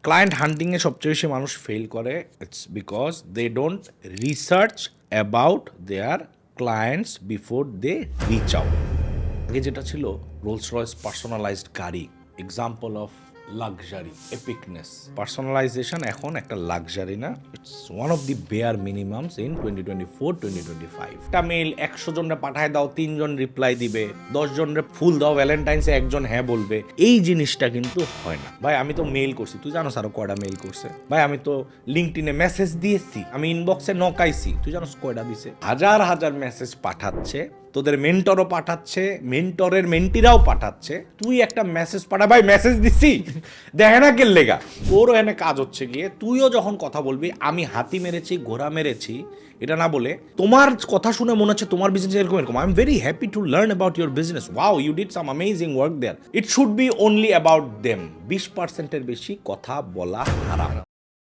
Client হান্টিংয়ে সবচেয়ে বেশি মানুষ ফেল করে, it's because they don't research about their clients before they reach out. আগে যেটা ছিল রোলস রয়েস পার্সোনালাইজড গাড়ি, example of luxury epicness. Personalization এখন একটা লাক্সারি না, it's one of the bare minimums in 2024-2025। একটা মেইল 100 জনরে পাঠায় দাও, 3 জন রিপ্লাই দিবে, 10 জনরে ফুল দাও, ভ্যালেন্টাইন্সে 1 জন হ্যাঁ বলবে। এই জিনিসটা কিন্তু হয় না। ভাই আমি তো মেইল করছি, তুই জানোস আরো কয়টা মেইল করছে? ভাই আমি তো লিঙ্কডইনে মেসেজ দিয়েছি, আমি ইনবক্সে নকাইছি, তুই জানোস কয়টা দিছে? হাজার হাজার মেসেজ পাঠাচ্ছে, তোদের মেন্টরও পাঠাচ্ছে, মেন্টরের মেন্টিরাও পাঠাচ্ছে, তুই একটা মেসেজ পাঠা, ভাই মেসেজ দিচ্ছি দেখে না কেন লেগা। তোরও এনে কাজ হচ্ছে গিয়ে, তুইও যখন কথা বলবি আমি হাতি মেরেছি ঘোড়া মেরেছি এটা না বলে, তোমার কথা শুনে মনে হচ্ছে তোমার বিজনেস এরকম এরকম, I am very happy to learn about your business, wow you did some amazing work there, it should be only about them. 20%-এর বেশি কথা বলা হারাম।